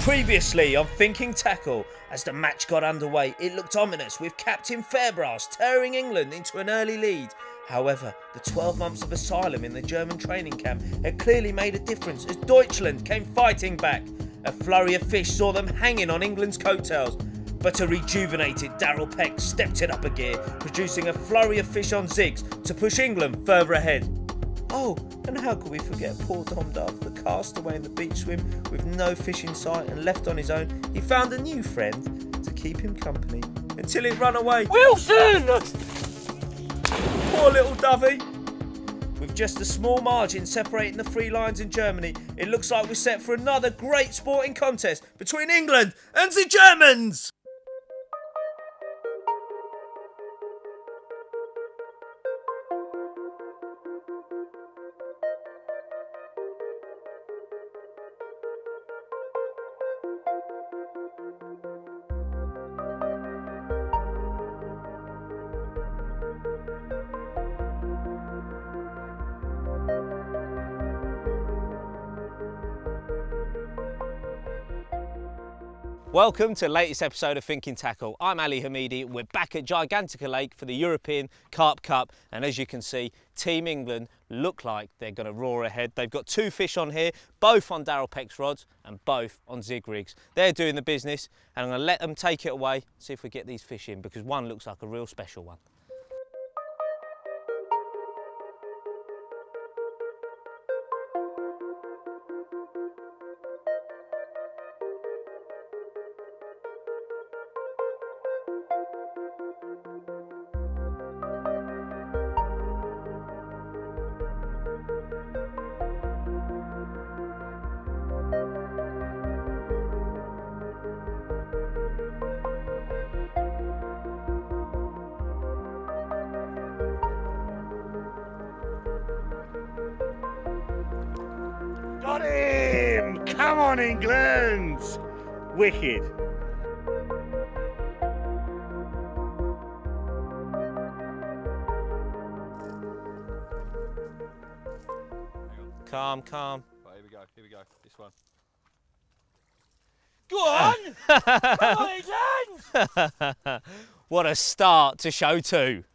Previously on Thinking Tackle, as the match got underway, it looked ominous with Captain Fairbrass tearing England into an early lead. However, the 12 months of asylum in the German training camp had clearly made a difference as Deutschland came fighting back. A flurry of fish saw them hanging on England's coattails, but a rejuvenated Darryl Peck stepped it up a gear, producing a flurry of fish on zigs to push England further ahead. Oh, and how could we forget poor Dom Dove, the castaway in the beach swim with no fish in sight and left on his own. He found a new friend to keep him company until it ran away. Wilson! Poor little Dovey. With just a small margin separating the three lines in Germany, it looks like we're set for another great sporting contest between England and the Germans. Welcome to the latest episode of Thinking Tackle. I'm Ali Hamidi. We're back at Gigantica Lake for the European Carp Cup, and as you can see, Team England look like they're going to roar ahead. They've got two fish on here, both on Darryl Peck's rods and both on zig rigs. They're doing the business, and I'm going to let them take it away, see if we get these fish in, because one looks like a real special one. Got him! Come on, England! Wicked. Calm, calm. Right, here we go, this one. Go on! Come on, England! What a start to show two.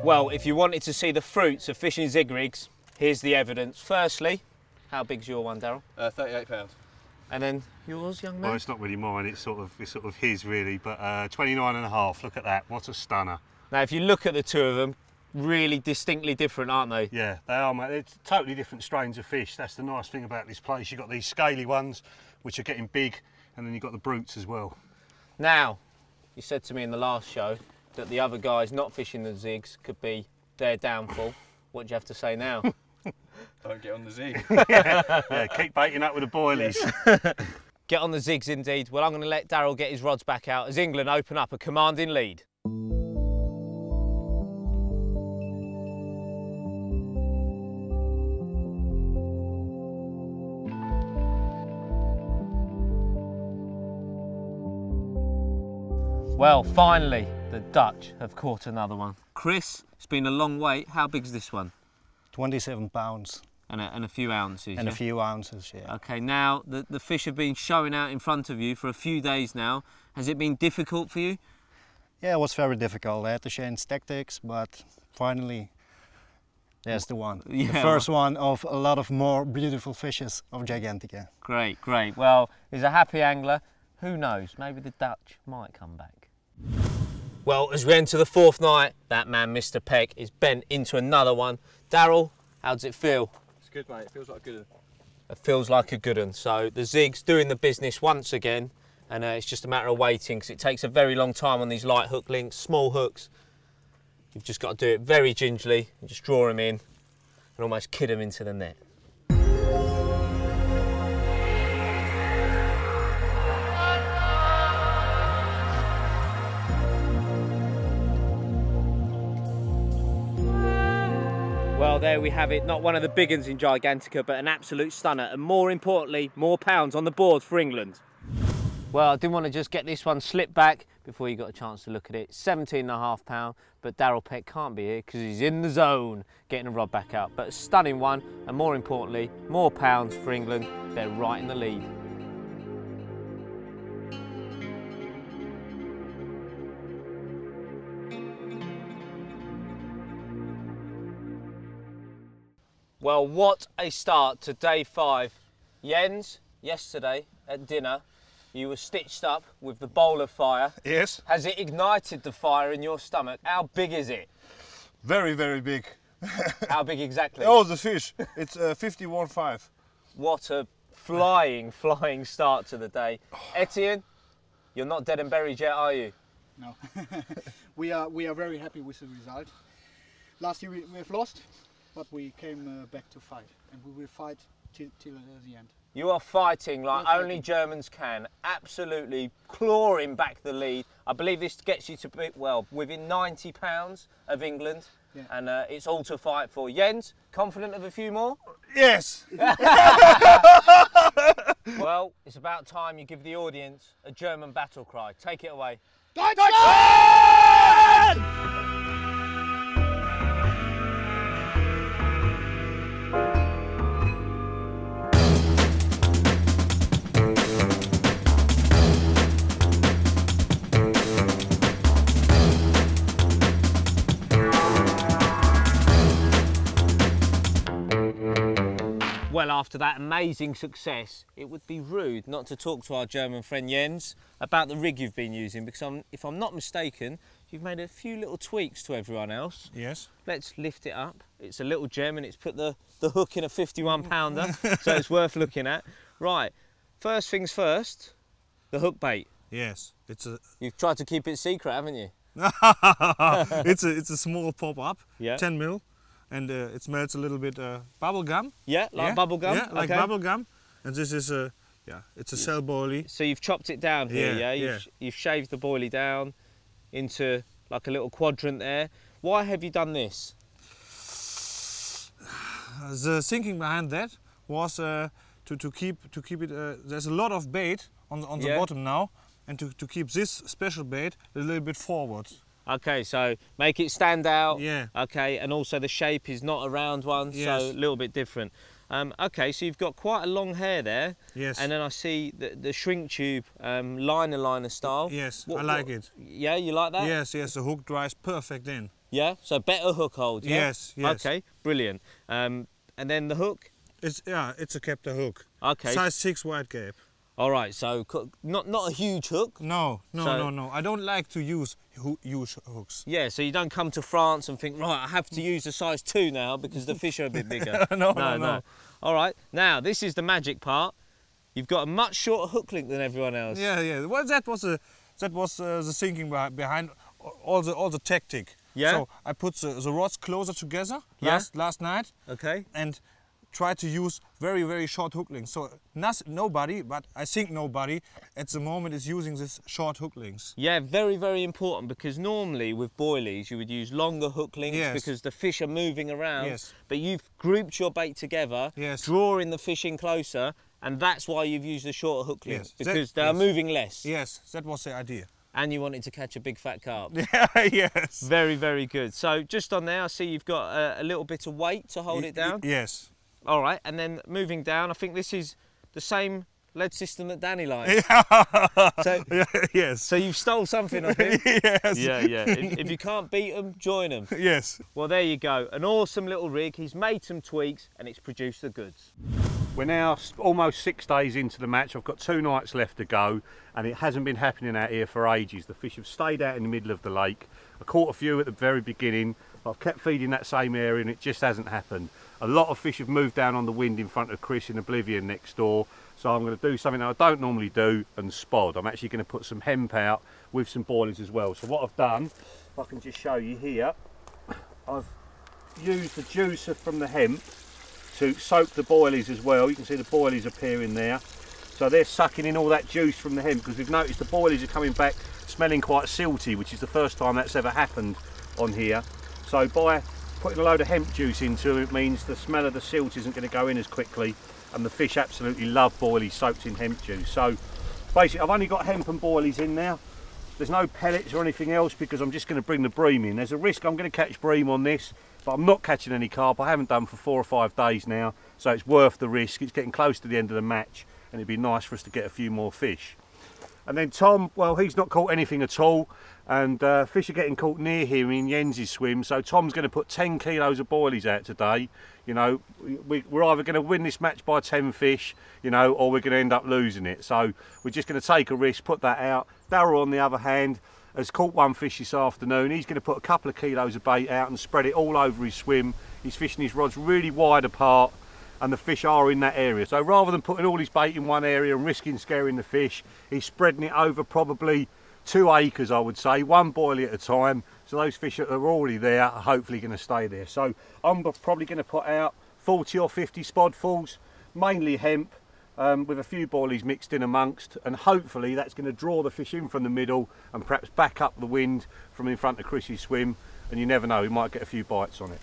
Well, if you wanted to see the fruits of fishing zig rigs, here's the evidence. Firstly, how big's your one, Darryl? 38 pounds. And then yours, young man? Well, it's not really mine, it's sort of his really, but 29 and a half, look at that, what a stunner. Now, if you look at the two of them, really distinctly different, aren't they? Yeah, they are, mate. They're totally different strains of fish. That's the nice thing about this place. You've got these scaly ones, which are getting big, and then you've got the brutes as well. Now, you said to me in the last show that the other guys not fishing the zigs could be their downfall. What do you have to say now? Don't get on the zig. Yeah, keep baiting up with the boilies. Get on the zigs indeed. Well, I'm going to let Darryl get his rods back out as England open up a commanding lead. Well, finally, the Dutch have caught another one. Chris, it's been a long wait. How big's this one? 27 pounds. And a few ounces, And yeah? a few ounces, yeah. Okay, now the fish have been showing out in front of you for a few days now. Has it been difficult for you? Yeah, it was very difficult. I had to change tactics, but finally, there's the one. Yeah, the first one of a lot of more beautiful fishes of Gigantica. Great, great. Well, he's a happy angler. Who knows, maybe the Dutch might come back. Well, as we enter the fourth night, that man, Mr. Peck, is bent into another one. Darryl, how does it feel? It's good, mate. It feels like a good one. It feels like a good one. So the zig's doing the business once again, and it's just a matter of waiting because it takes a very long time on these light hook links, small hooks. You've just got to do it very gingerly and just draw them in and almost kid them into the net. Well, there we have it. Not one of the big ones in Gigantica, but an absolute stunner. And more importantly, more pounds on the board for England. Well, I didn't want to just get this one slipped back before you got a chance to look at it. 17.5 £, but Daryl Peck can't be here because he's in the zone getting the rod back out. But a stunning one, and more importantly, more pounds for England. They're right in the lead. Well, what a start to day 5. Jens, yesterday at dinner, you were stitched up with the bowl of fire. Yes. Has it ignited the fire in your stomach? How big is it? Very, very big. How big exactly? Oh, the fish. It's 51.5. What a flying start to the day. Etienne, you're not dead and buried yet, are you? No. we are very happy with the result. Last year we have lost, but we came back to fight, and we will fight till the end. You are fighting like only Germans can, absolutely clawing back the lead. I believe this gets you to be, well, within 90 pounds of England, yeah. And it's all to fight for. Jens, confident of a few more? Yes. Well, it's about time you give the audience a German battle cry. Take it away. Deutschland! Well, after that amazing success, it would be rude not to talk to our German friend Jens about the rig you've been using, because if I'm not mistaken, you've made a few little tweaks to everyone else. Yes. Let's lift it up. It's a little gem and it's put the hook in a 51-pounder, so it's worth looking at. Right, first things first, the hook bait. Yes. It's a. You've tried to keep it secret, haven't you? it's a small pop-up. Yeah. 10 mil. And it smells a little bit bubble gum. Yeah, like bubble gum? Yeah, like okay. bubble gum. And this is a, it's a cell boilie. So you've chopped it down here, yeah? You've shaved the boilie down into like a little quadrant there. Why have you done this? The thinking behind that was to keep it. There's a lot of bait on the bottom now, and to keep this special bait a little bit forward. Okay, so make it stand out. Yeah. Okay, and also the shape is not a round one, yes. so a little bit different. Okay, so you've got quite a long hair there. Yes. And then I see the shrink tube liner style. Yes, I like it. Yeah, you like that? Yes, yes, the hook dries perfect in. Yeah, so better hook hold, yeah? Yes, yes. Okay, brilliant. And then the hook? It's a captor hook. Okay. Size 6 wide gap. All right, so not a huge hook. No. I don't like to use huge hooks. Yeah, so you don't come to France and think, right, I have to use a size 2 now because the fish are a bit bigger. No. All right, now this is the magic part. You've got a much shorter hook length than everyone else. Yeah. Well, that was the thinking behind all the tactic. Yeah. So I put the rods closer together last night. Okay. And try to use very, very short hook lengths. So nobody, but I think nobody at the moment is using this short hook lengths. Yeah, very, very important, because normally with boilies you would use longer hook lengths, yes. because the fish are moving around. Yes. But you've grouped your bait together, yes. drawing the fish in closer, and that's why you've used the shorter hook lengths, yes. because they are moving less. Yes, that was the idea. And you wanted to catch a big fat carp. Yes. Very, very good. So just on there, I see you've got a little bit of weight to hold it down. Yes. All right, and then moving down, I think this is the same lead system that Danny likes. So, yes. So you've stole something of him. Yes. Yeah. If you can't beat them, join them. Yes. Well, there you go. An awesome little rig. He's made some tweaks and it's produced the goods. We're now almost 6 days into the match. I've got 2 nights left to go, and it hasn't been happening out here for ages. The fish have stayed out in the middle of the lake. I caught a few at the very beginning. I've kept feeding that same area and it just hasn't happened. A lot of fish have moved down on the wind in front of Chris in Oblivion next door. So I'm going to do something that I don't normally do and spod. I'm actually going to put some hemp out with some boilies as well. So what I've done, if I can just show you here, I've used the juice from the hemp to soak the boilies as well. You can see the boilies appearing there. So they're sucking in all that juice from the hemp, because we've noticed the boilies are coming back smelling quite silty, which is the first time that's ever happened on here. So by putting a load of hemp juice into it means the smell of the silt isn't going to go in as quickly, and the fish absolutely love boilies soaked in hemp juice. So Basically, I've only got hemp and boilies in now. There's no pellets or anything else because I'm just going to bring the bream in. There's a risk I'm going to catch bream on this, but I'm not catching any carp. I haven't done for 4 or 5 days now, so it's worth the risk. It's getting close to the end of the match, and it'd be nice for us to get a few more fish. And then Tom, well, he's not caught anything at all, and fish are getting caught near here in Jens's swim, so Tom's going to put 10 kilos of boilies out today. You know, we're either going to win this match by 10 fish, you know, or we're going to end up losing it. So we're just going to take a risk, put that out. Darryl, on the other hand, has caught 1 fish this afternoon. He's going to put a couple of kilos of bait out and spread it all over his swim. He's fishing his rods really wide apart, and the fish are in that area. So rather than putting all his bait in one area and risking scaring the fish, he's spreading it over probably 2 acres, I would say, 1 boilie at a time. So those fish that are already there are hopefully going to stay there. So I'm probably going to put out 40 or 50 spodfuls, mainly hemp, with a few boilies mixed in amongst, and hopefully that's going to draw the fish in from the middle and perhaps back up the wind from in front of Chris's swim, and you never know, we might get a few bites on it.